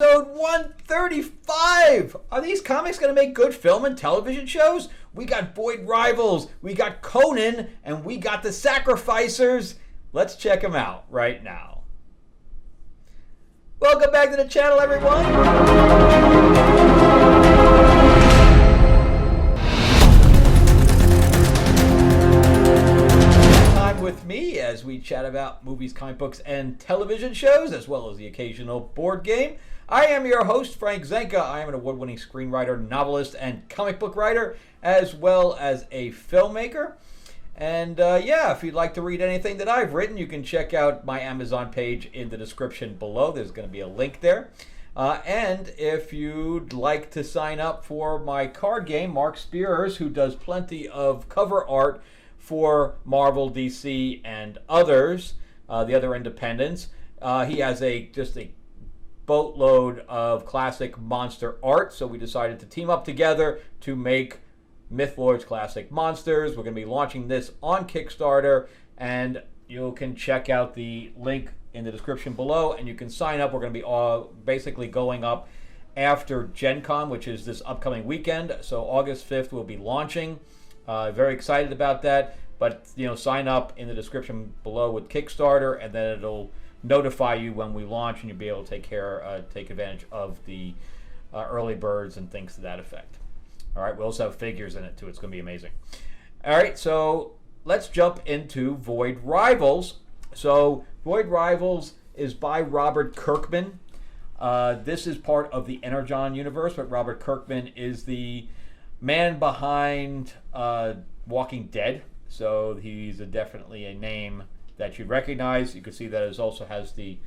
Episode 135! Are these comics going to make good film and television shows? We got Void Rivals, we got Conan, and we got The Sacrificers. Let's check them out right now. Welcome back to the channel, everyone! Time with me as we chat about movies, comic books, and television shows, as well as the occasional board game. I am your host, Frank Zanca. I am an award-winning screenwriter, novelist, and comic book writer, as well as a filmmaker. And if you'd like to read anything that I've written, you can check out my Amazon page in the description below. There's going to be a link there. And if you'd like to sign up for my card game, Mark Spears, who does plenty of cover art for Marvel, DC, and others, the other independents, he has just a boatload of classic monster art, so we decided to team up together to make Mythlord's Classic Monsters. We're going to be launching this on Kickstarter, and you can check out the link in the description below, and you can sign up. We're going to be basically going up after Gen Con, which is this upcoming weekend, so August 5th we'll be launching. Very excited about that, but sign up in the description below with Kickstarter, and then it'll notify you when we launch, and you'll be able to take advantage of the early birds and things to that effect. All right, we also have figures in it too. It's going to be amazing. All right, so let's jump into Void Rivals. So Void Rivals is by Robert Kirkman. This is part of the Energon universe, but Robert Kirkman is the man behind Walking Dead. So he's definitely a name that you'd recognize. You can see that it also has the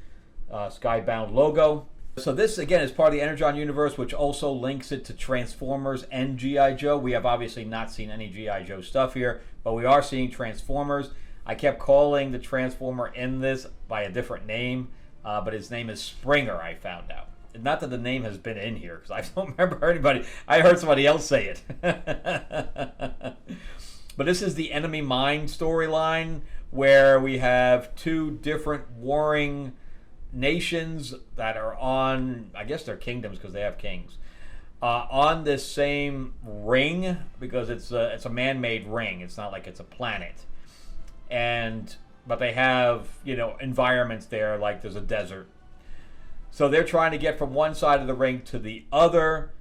Skybound logo. So this, again, is part of the Energon universe, which also links it to Transformers and G.I. Joe. We have obviously not seen any G.I. Joe stuff here, but we are seeing Transformers. I kept calling the Transformer in this by a different name, but his name is Springer, I found out. Not that the name has been in here, because I don't remember anybody. I heard somebody else say it. But this is the Enemy Mine storyline, where we have two different warring nations that are on, I guess they're kingdoms because they have kings, on this same ring, because it's a man-made ring. It's not like it's a planet. But they have, environments there, like there's a desert. So they're trying to get from one side of the ring to the other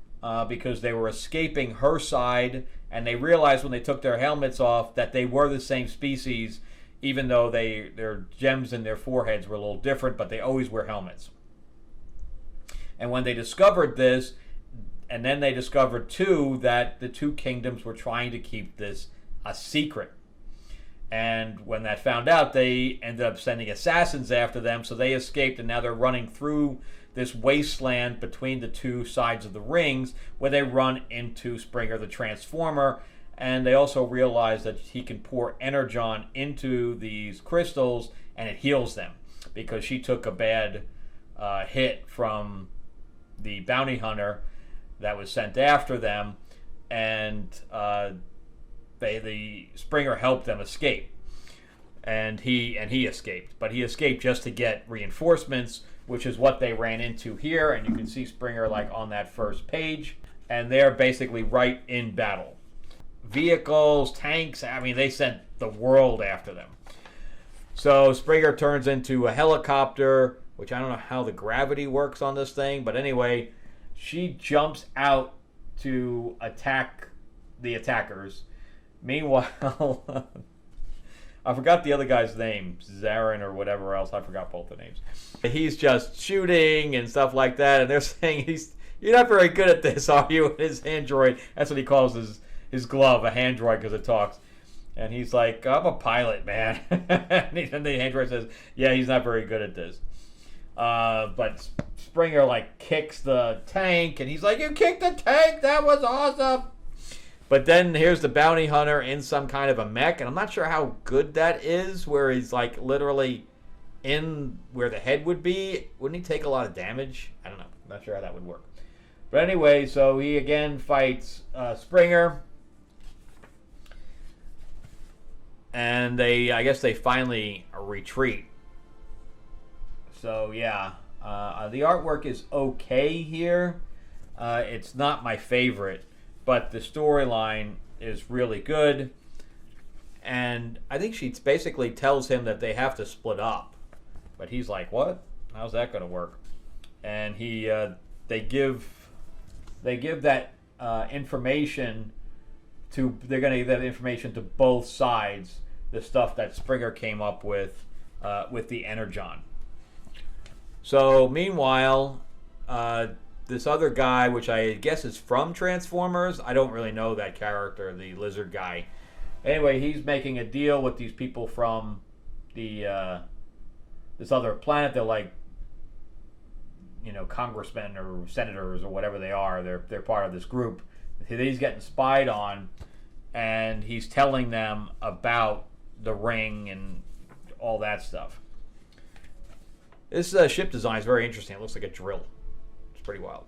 because they were escaping her side, and they realized when they took their helmets off that they were the same species, even though their gems in their foreheads were a little different, but they always wear helmets. And when they discovered this, and then they discovered too that the two kingdoms were trying to keep this a secret. And when that found out, they ended up sending assassins after them, so they escaped, and now they're running through this wasteland between the two sides of the rings, where they run into Springer the Transformer. And they also realize that he can pour Energon into these crystals, and it heals them, because she took a bad hit from the bounty hunter that was sent after them, and the Springer helped them escape, and he escaped, but he escaped just to get reinforcements, which is what they ran into here. And you can see Springer like on that first page, and they're basically right in battle. Vehicles, tanks, they sent the world after them. So Springer turns into a helicopter, which I don't know how the gravity works on this thing, but anyway, she jumps out to attack the attackers. Meanwhile, I forgot the other guy's name, Zarin or whatever else. I forgot both the names. He's just shooting and stuff like that, and they're saying, you're not very good at this, are you? His android, that's what he calls his glove, a handroid, because it talks. And he's like, I'm a pilot, man. And the android says, yeah, he's not very good at this. But Springer kicks the tank, and he's like, you kicked the tank, that was awesome. But then here's the bounty hunter in some kind of a mech, and I'm not sure how good that is, where he's literally in where the head would be. Wouldn't he take a lot of damage? I don't know. I'm not sure how that would work. But anyway, so he again fights Springer. And I guess they finally retreat. So yeah, The artwork is okay here. It's not my favorite, but the storyline is really good. And I think she basically tells him that they have to split up, but he's like, "What? How's that going to work?" And they give that information to. They're going to give that information to both sides. The stuff that Springer came up with the Energon. So meanwhile, this other guy, which I guess is from Transformers, I don't really know that character, the lizard guy. Anyway, he's making a deal with these people from the this other planet. They're like, congressmen or senators or whatever they are. They're part of this group that he's getting spied on, and he's telling them about the ring and all that stuff. This ship design is very interesting. It looks like a drill. It's pretty wild.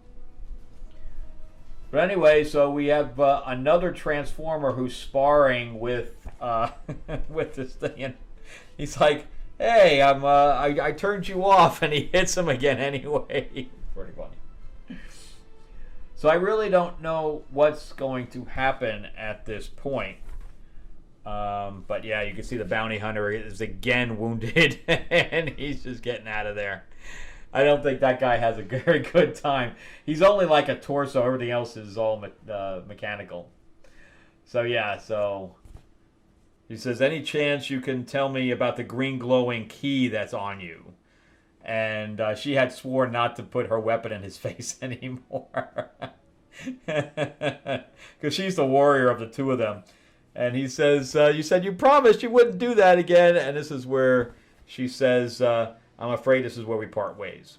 But anyway, so we have another Transformer who's sparring with with this thing, and he's like, "Hey, I turned you off," and he hits him again anyway. Pretty funny. So I really don't know what's going to happen at this point. But yeah, you can see the bounty hunter is again wounded, and he's just getting out of there. I don't think that guy has a very good time. He's only like a torso. Everything else is all mechanical. So yeah, so he says, "Any chance you can tell me about the green glowing key that's on you?" And she had sworn not to put her weapon in his face anymore. Because she's the warrior of the two of them. And he says, "You said you promised you wouldn't do that again." And this is where she says, "I'm afraid this is where we part ways."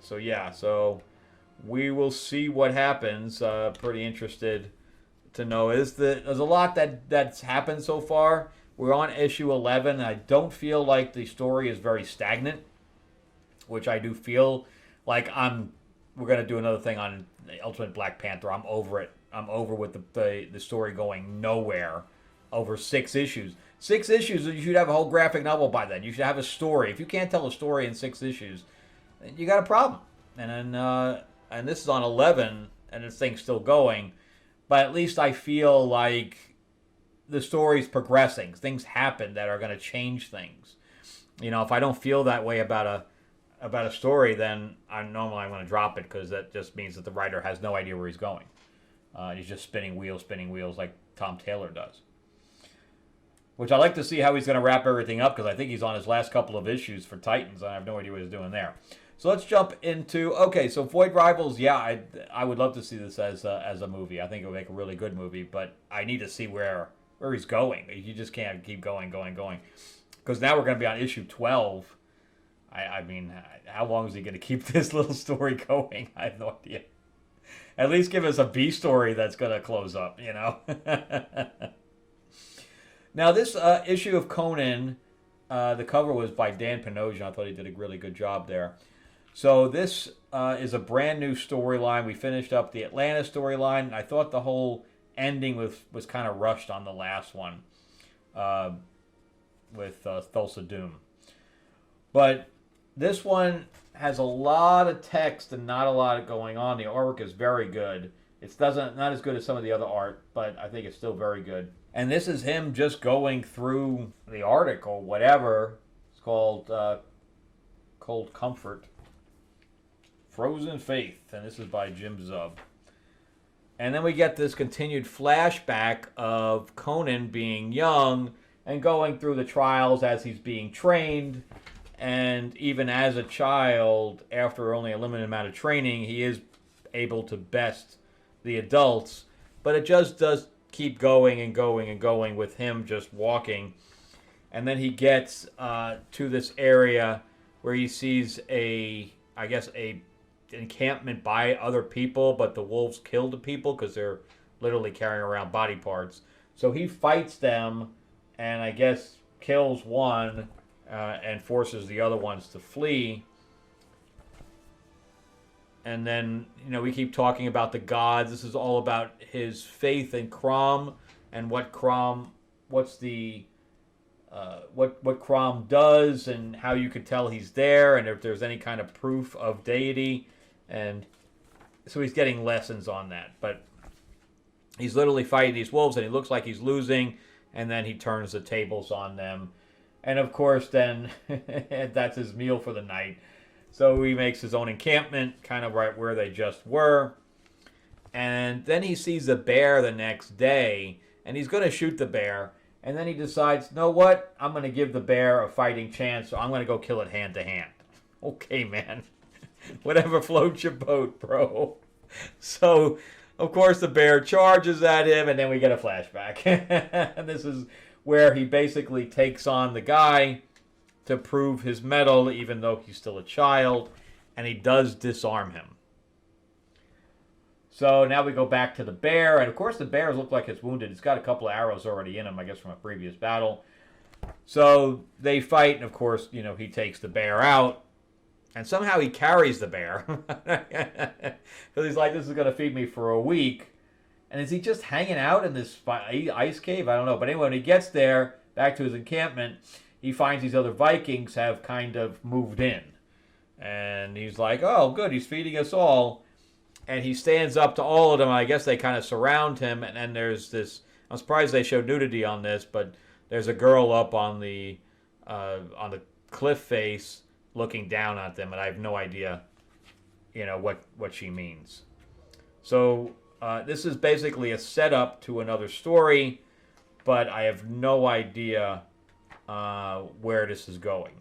So yeah, so we will see what happens. Pretty interested to know. There's a lot that's happened so far. We're on issue 11. I don't feel like the story is very stagnant, which I do feel like we're going to do another thing on Ultimate Black Panther. I'm over it. I'm over with the story going nowhere over 6 issues. 6 issues, you should have a whole graphic novel by then. You should have a story. If you can't tell a story in 6 issues, you got a problem. And then, and this is on 11, and this thing's still going. But at least I feel like the story's progressing. Things happen that are going to change things. If I don't feel that way about a story, then I'm going to drop it, because that just means that the writer has no idea where he's going. He's just spinning wheels like Tom Taylor does. Which I like to see how he's going to wrap everything up, because I think he's on his last couple of issues for Titans, and I have no idea what he's doing there. So let's jump into, so Void Rivals, yeah, I would love to see this as a movie. I think it would make a really good movie, but I need to see where he's going. You just can't keep going. Because now we're going to be on issue 12. I mean, how long is he going to keep this little story going? I have no idea. At least give us a B story that's going to close up, Now, this issue of Conan, the cover was by Dan Panosian. I thought he did a really good job there. So this is a brand new storyline. We finished up the Atlanta storyline, and I thought the whole ending was kind of rushed on the last one with Thulsa Doom. But this one has a lot of text and not a lot going on. The artwork is very good. It's not as good as some of the other art, but I think it's still very good. And this is him just going through the article, whatever. It's called Cold Comfort. Frozen Faith. And this is by Jim Zub. And then we get this continued flashback of Conan being young and going through the trials as he's being trained. And even as a child, after only a limited amount of training, he is able to best the adults. But it just does keep going and going and going with him just walking. And then he gets to this area where he sees a encampment by other people, but the wolves killed the people because they're literally carrying around body parts. So he fights them and I guess kills one and forces the other ones to flee. And then, we keep talking about the gods. This is all about his faith in Crom and what's the what Crom does and how you could tell he's there and if there's any kind of proof of deity. And so he's getting lessons on that. But he's literally fighting these wolves and he looks like he's losing, and then he turns the tables on them. And of course then that's his meal for the night. So he makes his own encampment kind of right where they just were. And then he sees a bear the next day, and he's going to shoot the bear. And then he decides, know what? I'm going to give the bear a fighting chance, so I'm going to go kill it hand to hand. Okay, man. Whatever floats your boat, bro. So, of course, the bear charges at him, and then we get a flashback. And this is where he basically takes on the guy to prove his mettle, even though he's still a child. And he does disarm him. So now we go back to the bear, and of course the bear looks like it's wounded. It's got a couple of arrows already in him, I guess, from a previous battle. So they fight, and of course, he takes the bear out, and somehow he carries the bear. Because he's like, this is going to feed me for a week. And is he just hanging out in this ice cave? I don't know. But anyway, when he gets there, back to his encampment, he finds these other Vikings have kind of moved in. And he's like, oh, good, he's feeding us all. And he stands up to all of them. I guess they kind of surround him. And then there's this... I'm surprised they showed nudity on this, but there's a girl up on the cliff face looking down at them. And I have no idea, what she means. So this is basically a setup to another story. But I have no idea where this is going.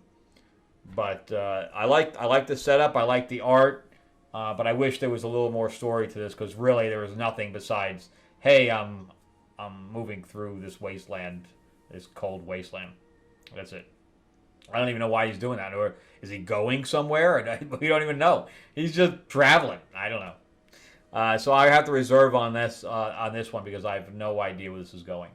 But I like the setup. I like the art. But I wish there was a little more story to this, because really there was nothing besides, hey, I'm moving through this wasteland, this cold wasteland. That's it. I don't even know why he's doing that. Or is he going somewhere? We don't even know. He's just traveling. I don't know. So I have to reserve on this one because I have no idea where this is going.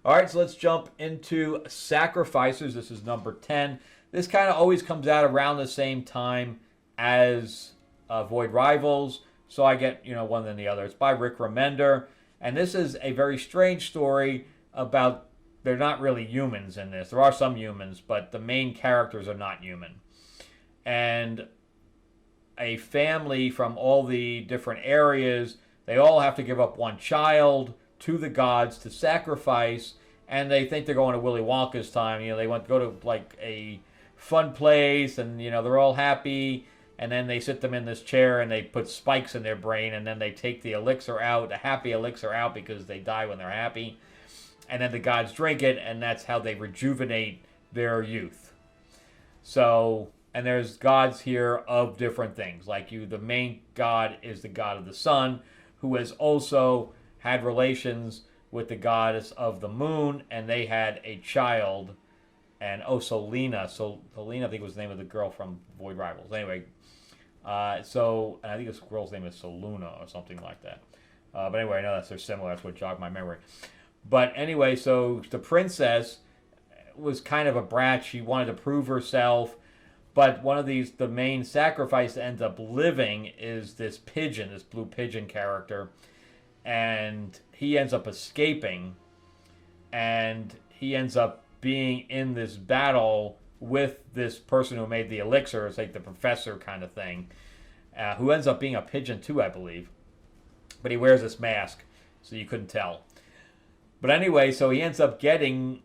All right, so let's jump into Sacrificers. This is number 10. This kind of always comes out around the same time as Void Rivals, so I get one than the other. It's by Rick Remender, and this is a very strange story about, they're not really humans in this. There are some humans, but the main characters are not human. And a family from all the different areas, they all have to give up one child to the gods to sacrifice, and they think they're going to Willy Wonka's time. They want to go to like a fun place, and they're all happy. And then they sit them in this chair and they put spikes in their brain, and then they take the elixir out, the happy elixir out, because they die when they're happy. And then the gods drink it, and that's how they rejuvenate their youth. So, and there's gods here of different things. Like the main god is the god of the sun, who has also had relations with the goddess of the moon, and they had a child. And Selena. Selena, I think was the name of the girl from Void Rivals. Anyway, and I think this girl's name is Soluna or something like that. But anyway, I know they're similar. That's what jogged my memory. But anyway, so the princess was kind of a brat. She wanted to prove herself. But one of the main sacrifice that ends up living is this pigeon, this blue pigeon character. And he ends up escaping. And he ends up being in this battle with this person who made the elixir. It's like the professor kind of thing, who ends up being a pigeon too, I believe. But he wears this mask, so you couldn't tell. But anyway, so he ends up getting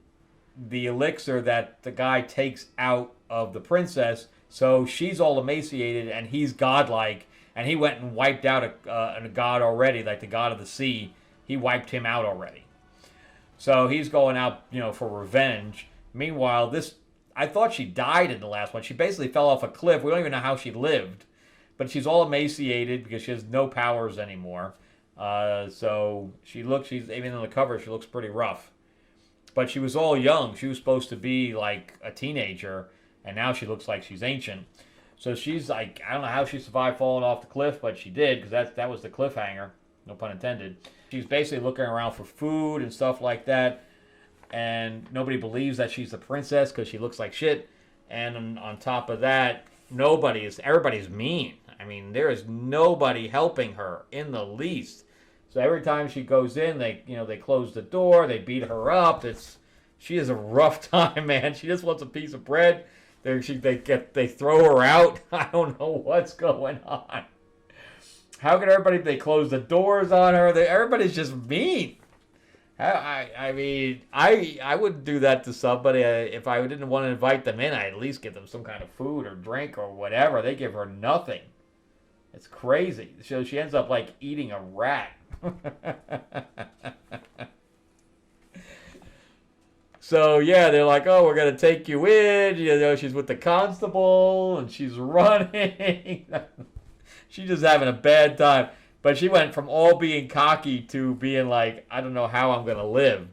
the elixir that the guy takes out of the princess. So she's all emaciated, and he's godlike. And he went and wiped out a god already, like the god of the sea. He wiped him out already. So he's going out, for revenge. Meanwhile, I thought she died in the last one. She basically fell off a cliff. We don't even know how she lived. But she's all emaciated because she has no powers anymore. So she's even on the cover, she looks pretty rough. But she was all young. She was supposed to be like a teenager, and now she looks like she's ancient. So she's like, I don't know how she survived falling off the cliff, but she did, because that was the cliffhanger. No pun intended. She's basically looking around for food and stuff like that. And nobody believes that she's the princess because she looks like shit. And on top of that, everybody's mean. I mean, there is nobody helping her in the least. So every time she goes in, they close the door, they beat her up. She has a rough time, man. She just wants a piece of bread. They throw her out. I don't know what's going on. How can they close the doors on her? Everybody's just mean. I mean, I would do that to somebody. If I didn't want to invite them in, I'd at least give them some kind of food or drink or whatever. They give her nothing. It's crazy. So she ends up like eating a rat. So yeah, they're like, oh, we're gonna take you in. You know, she's with the constable and she's running. She's just having a bad time. But she went from all being cocky to being like, I don't know how I'm gonna live.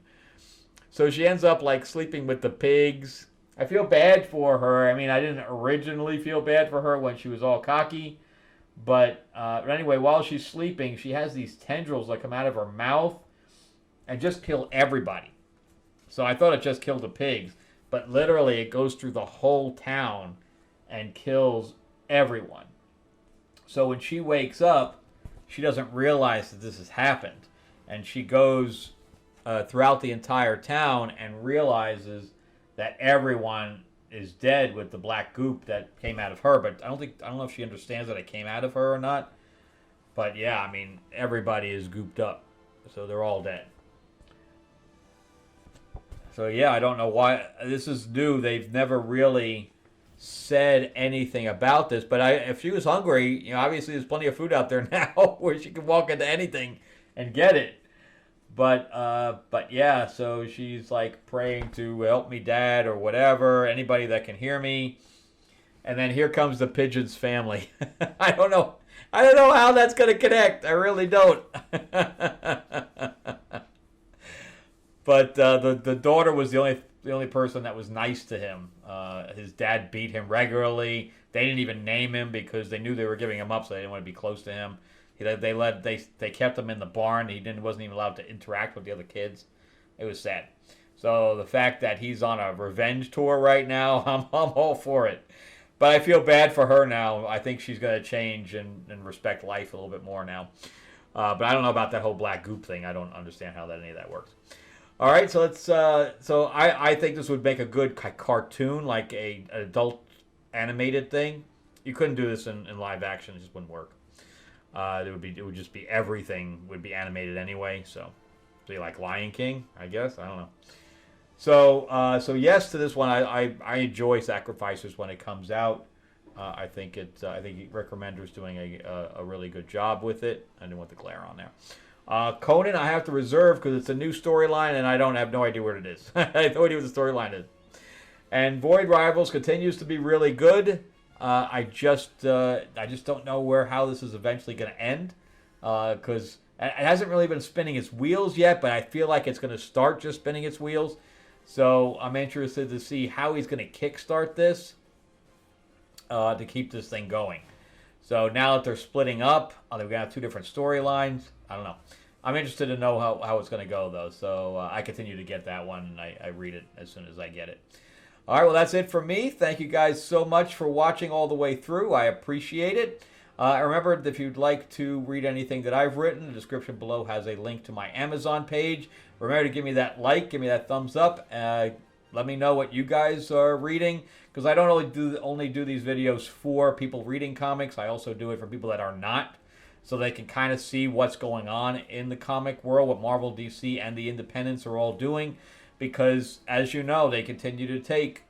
So she ends up like sleeping with the pigs. I feel bad for her. I mean, I didn't originally feel bad for her when she was all cocky. But anyway, while she's sleeping, she has these tendrils that come out of her mouth and just kill everybody. So I thought it just killed the pigs. But literally, it goes through the whole town and kills everyone. So when she wakes up, she doesn't realize that this has happened. And she goes throughout the entire town and realizes that everyone is dead with the black goop that came out of her. But I don't know if she understands that it came out of her or not. But yeah, I mean, everybody is gooped up. So they're all dead. So yeah, I don't know why. This is new. They've never really said anything about this. But if she was hungry, you know, obviously there's plenty of food out there now where she can walk into anything and get it. But yeah, so she's like praying to help me, Dad, or whatever, anybody that can hear me. And then here comes the pigeon's family. I don't know how that's gonna connect. I really don't. But the daughter was the only person that was nice to him. His dad beat him regularly. They didn't even name him because they knew they were giving him up, so they didn't want to be close to him. They kept him in the barn. He wasn't even allowed to interact with the other kids. It was sad. So the fact that he's on a revenge tour right now, I'm all for it. But I feel bad for her now. I think she's going to change and respect life a little bit more now. But I don't know about that whole black goop thing. I don't understand how any of that works. All right, so let's. So I think this would make a good cartoon, like an adult animated thing. You couldn't do this in live action; it just wouldn't work. It would just be everything would be animated anyway. So be like Lion King, I guess. I don't know. So yes to this one. I enjoy Sacrificers when it comes out. I think Rick Remender's doing a really good job with it. I didn't want the glare on there. Conan, I have to reserve because it's a new storyline and I have no idea what it is. I have no idea what the storyline is. And Void Rivals continues to be really good. I just don't know how this is eventually going to end because it hasn't really been spinning its wheels yet, but I feel like it's going to start just spinning its wheels. So I'm interested to see how he's going to kickstart this to keep this thing going. So now that they're splitting up, they're going to have two different storylines. I don't know. I'm interested to know how it's going to go, though. So I continue to get that one, and I read it as soon as I get it. All right, well, that's it for me. Thank you guys so much for watching all the way through. I appreciate it. Remember, if you'd like to read anything that I've written, the description below has a link to my Amazon page. Remember to give me that like, give me that thumbs up. Let me know what you guys are reading, because I don't only do these videos for people reading comics. I also do it for people that are not, so they can kind of see what's going on in the comic world, what Marvel, DC, and the independents are all doing. Because, as you know, they continue to take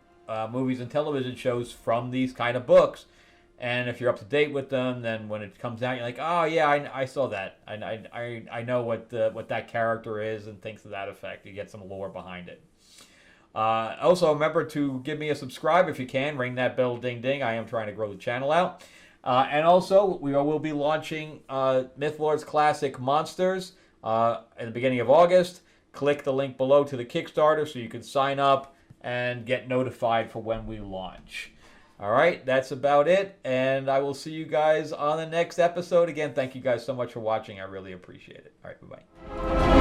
movies and television shows from these kind of books. And if you're up to date with them, then when it comes out, you're like, oh, yeah, I saw that. I know what that character is and things to that effect. You get some lore behind it. Also, remember to give me a subscribe if you can. Ring that bell, ding, ding. I am trying to grow the channel out. And also, we will be launching Mythlords Classic Monsters in the beginning of August. Click the link below to the Kickstarter so you can sign up and get notified for when we launch. All right, that's about it, and I will see you guys on the next episode. Again, thank you guys so much for watching. I really appreciate it. All right, bye-bye.